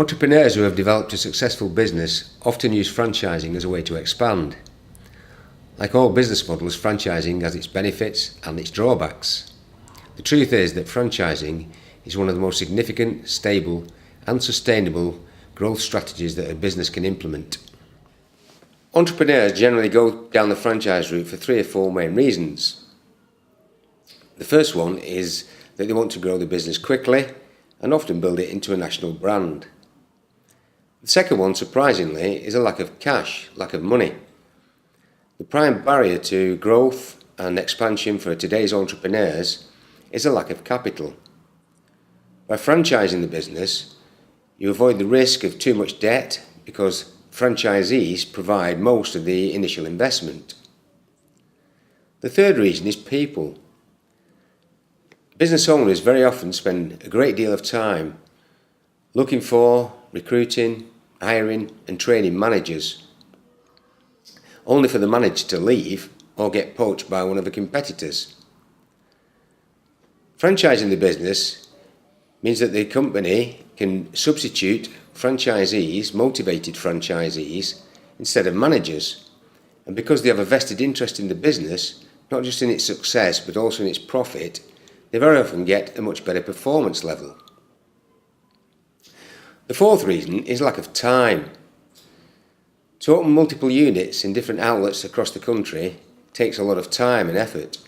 Entrepreneurs who have developed a successful business often use franchising as a way to expand. Like all business models, franchising has its benefits and its drawbacks. The truth is that franchising is one of the most significant, stable and sustainable growth strategies that a business can implement. Entrepreneurs generally go down the franchise route for 3 or 4 main reasons. The first one is that they want to grow the business quickly and often build it into a national brand. The second one, surprisingly, is a lack of cash, lack of money. The prime barrier to growth and expansion for today's entrepreneurs is a lack of capital. By franchising the business, you avoid the risk of too much debt because franchisees provide most of the initial investment. The third reason is people. Business owners very often spend a great deal of time looking for, recruiting, hiring and training managers, only for the manager to leave or get poached by one of the competitors. Franchising the business means that the company can substitute franchisees, motivated franchisees, instead of managers. And because they have a vested interest in the business, not just in its success but also in its profit, they very often get a much better performance level. The fourth reason is lack of time. To open multiple units in different outlets across the country takes a lot of time and effort.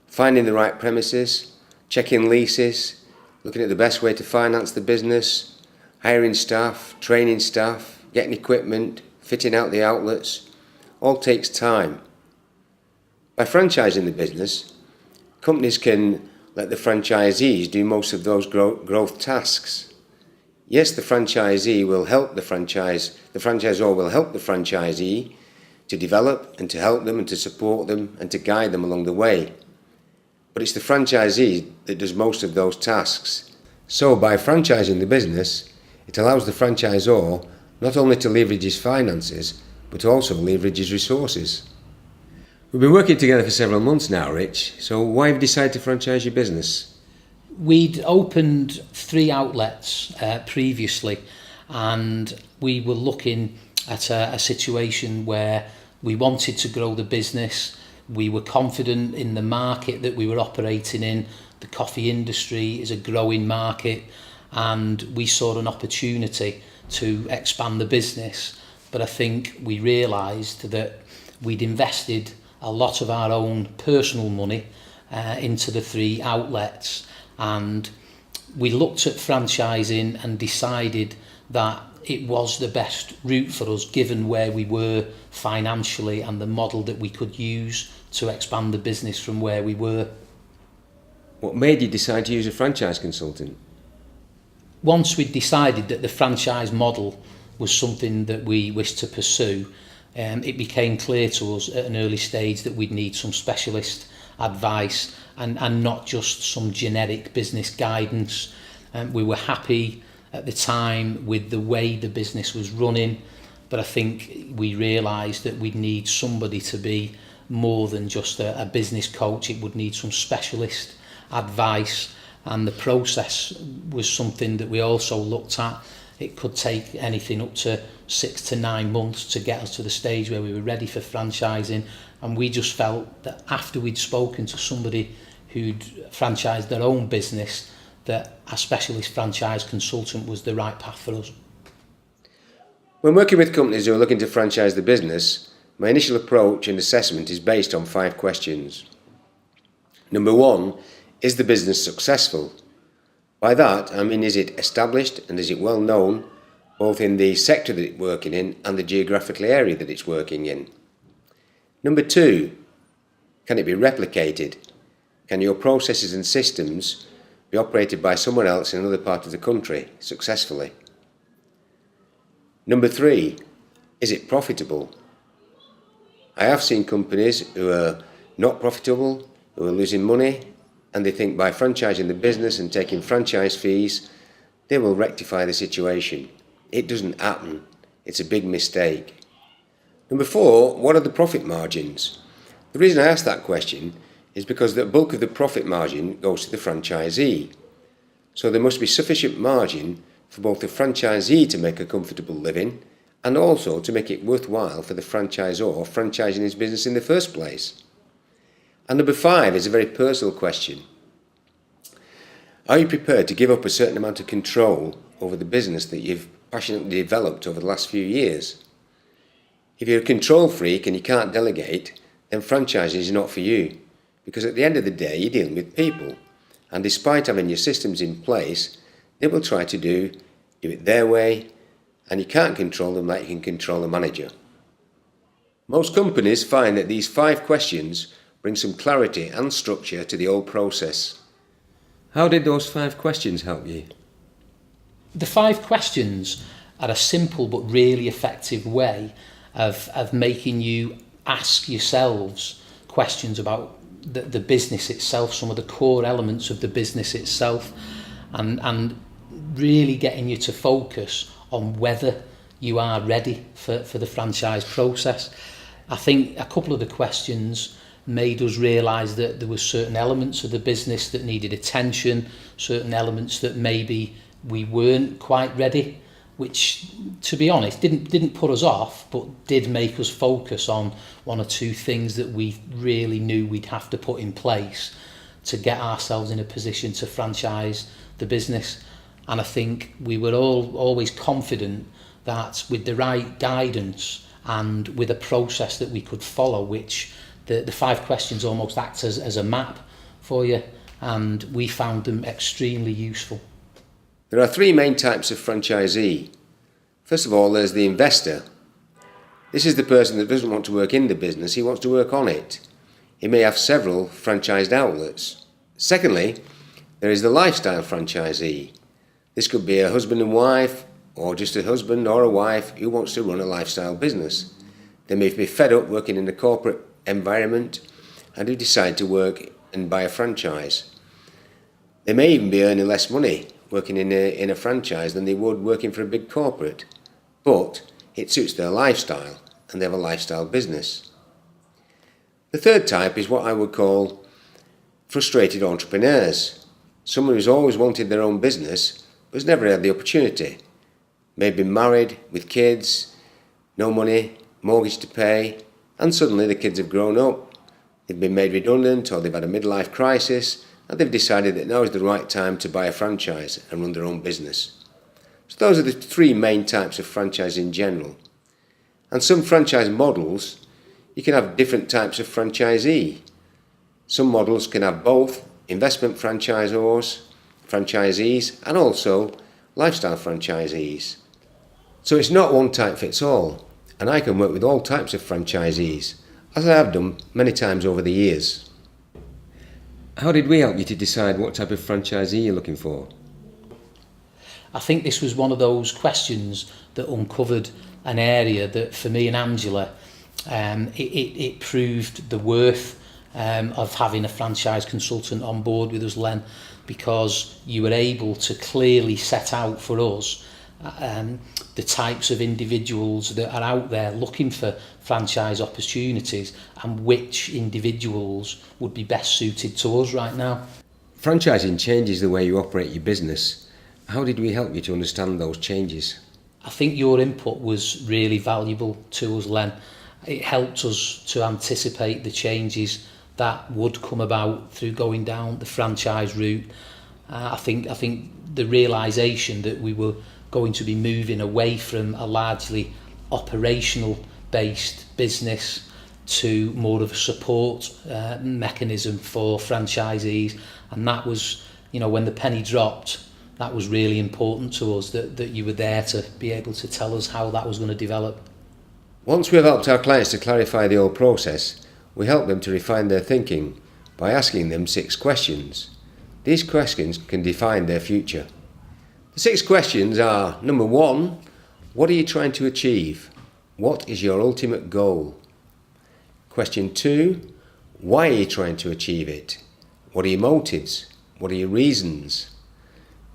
Finding the right premises, checking leases, looking at the best way to finance the business, hiring staff, training staff, getting equipment, fitting out the outlets, all takes time. By franchising the business, companies can let the franchisees do most of those growth tasks. Yes, the franchisee will help the franchisor will help the franchisee to develop and to help them and to support them and to guide them along the way. But it's the franchisee that does most of those tasks. So by franchising the business, it allows the franchisor not only to leverage his finances, but also leverage his resources. We've been working together for several months now, Rich, so why have you decided to franchise your business? We'd opened 3 outlets previously, and we were looking at a situation where we wanted to grow the business. We were confident in the market that we were operating in. The coffee industry is a growing market, and we saw an opportunity to expand the business. But I think we realised that we'd invested a lot of our own personal money into the 3 outlets. And we looked at franchising and decided that it was the best route for us given where we were financially and the model that we could use to expand the business from where we were. What made you decide to use a franchise consultant? Once we'd decided that the franchise model was something that we wished to pursue, it became clear to us at an early stage that we'd need some specialist advice and not just some generic business guidance. We were happy at the time with the way the business was running, but I think we realised that we'd need somebody to be more than just a business coach. It would need some specialist advice, and the process was something that we also looked at. It could take anything up to 6 to 9 months to get us to the stage where we were ready for franchising, and we just felt that after we'd spoken to somebody who'd franchised their own business, that a specialist franchise consultant was the right path for us. When working with companies who are looking to franchise the business, my initial approach and assessment is based on 5 questions. Number 1, is the business successful? By that, I mean, is it established and is it well known, both in the sector that it's working in and the geographical area that it's working in? Number 2, can it be replicated? Can your processes and systems be operated by someone else in another part of the country successfully? Number 3, is it profitable? I have seen companies who are not profitable, who are losing money, and they think by franchising the business and taking franchise fees, they will rectify the situation. It doesn't happen. It's a big mistake. Number 4, what are the profit margins? The reason I ask that question is because the bulk of the profit margin goes to the franchisee. So there must be sufficient margin for both the franchisee to make a comfortable living and also to make it worthwhile for the franchisor franchising his business in the first place. And number 5 is a very personal question. Are you prepared to give up a certain amount of control over the business that you've passionately developed over the last few years? If you're a control freak and you can't delegate, then franchising is not for you, because at the end of the day you're dealing with people, and despite having your systems in place, they will try to do it their way, and you can't control them like you can control a manager. Most companies find that these 5 questions bring some clarity and structure to the whole process. How did those 5 questions help you? The 5 questions are a simple but really effective way of making you ask yourselves questions about the business itself, some of the core elements of the business itself, and really getting you to focus on whether you are ready for the franchise process. I think a couple of the questions made us realise that there were certain elements of the business that needed attention, certain elements that maybe we weren't quite ready, which, to be honest, didn't put us off, but did make us focus on 1 or 2 things that we really knew we'd have to put in place to get ourselves in a position to franchise the business. And I think we were always confident that with the right guidance and with a process that we could follow, which the 5 questions almost act as a map for you, and we found them extremely useful. There are 3 main types of franchisee. First of all, there's the investor. This is the person that doesn't want to work in the business, he wants to work on it. He may have several franchised outlets. Secondly, there is the lifestyle franchisee. This could be a husband and wife, or just a husband or a wife who wants to run a lifestyle business. They may be fed up working in a corporate environment and who decide to work and buy a franchise. They may even be earning less money working in a franchise than they would working for a big corporate, but it suits their lifestyle and they have a lifestyle business. The third type is what I would call frustrated entrepreneurs. Someone who's always wanted their own business but has never had the opportunity. Maybe married with kids, no money, mortgage to pay, and suddenly the kids have grown up, they've been made redundant, or they've had a midlife crisis, and they've decided that now is the right time to buy a franchise and run their own business. So those are the 3 main types of franchise in general. And some franchise models, you can have different types of franchisee. Some models can have both investment franchisees, and also lifestyle franchisees. So it's not one type fits all, and I can work with all types of franchisees, as I have done many times over the years. How did we help you to decide what type of franchisee you're looking for? I think this was one of those questions that uncovered an area that, for me and Angela, it proved the worth of having a franchise consultant on board with us, Len, because you were able to clearly set out for us the types of individuals that are out there looking for franchise opportunities and which individuals would be best suited to us right now. Franchising changes the way you operate your business. How did we help you to understand those changes? I think your input was really valuable to us, Len. It helped us to anticipate the changes that would come about through going down the franchise route. I think the realisation that we were going to be moving away from a largely operational based business to more of a support mechanism for franchisees, and that was, when the penny dropped, that was really important to us, that you were there to be able to tell us how that was going to develop. Once we've helped our clients to clarify the whole process, we help them to refine their thinking by asking them 6 questions. These questions can define their future. The 6 questions are: number 1, what are you trying to achieve? What is your ultimate goal? Question 2, why are you trying to achieve it? What are your motives? What are your reasons?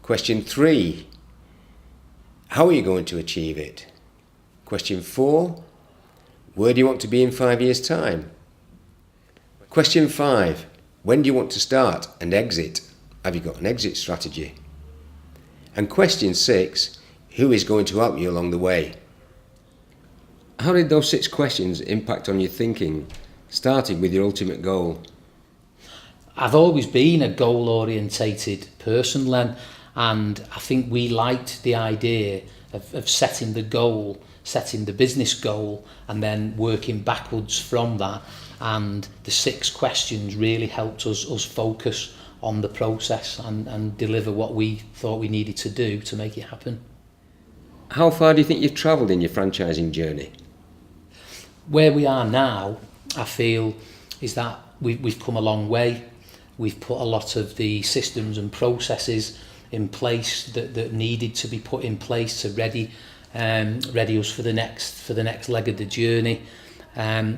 Question 3, how are you going to achieve it? Question 4, where do you want to be in 5 years' time? Question 5, when do you want to start and exit? Have you got an exit strategy? And question 6, who is going to help you along the way. How did those 6 questions impact on your thinking, starting with your ultimate goal? I've always been a goal-orientated person, Len, and I think we liked the idea of setting the goal, setting the business goal, and then working backwards from that. And the 6 questions really helped us focus on the process and deliver what we thought we needed to do to make it happen. How far do you think you've travelled in your franchising journey? Where we are now, I feel, is that we've come a long way. We've put a lot of the systems and processes in place that needed to be put in place to ready us for the next leg of the journey. I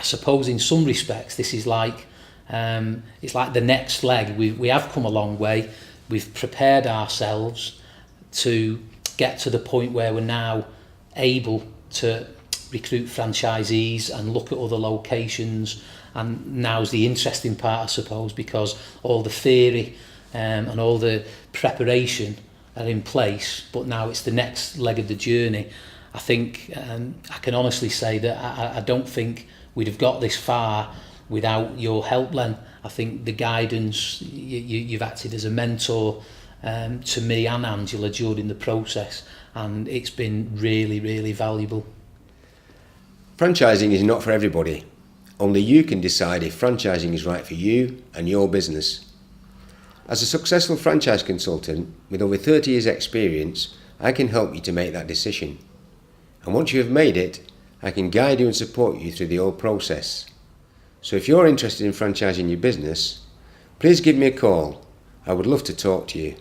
suppose in some respects this is like it's like the next leg. We have come a long way. We've prepared ourselves to get to the point where we're now able to recruit franchisees and look at other locations. And now's the interesting part, I suppose, because all the theory and all the preparation are in place, but now it's the next leg of the journey. I think I can honestly say that I don't think we'd have got this far without your help, Len. I think the guidance, you've acted as a mentor to me and Angela during the process, and it's been really, really valuable. Franchising is not for everybody. Only you can decide if franchising is right for you and your business. As a successful franchise consultant with over 30 years' experience, I can help you to make that decision. And once you have made it, I can guide you and support you through the whole process. So if you're interested in franchising your business, please give me a call. I would love to talk to you.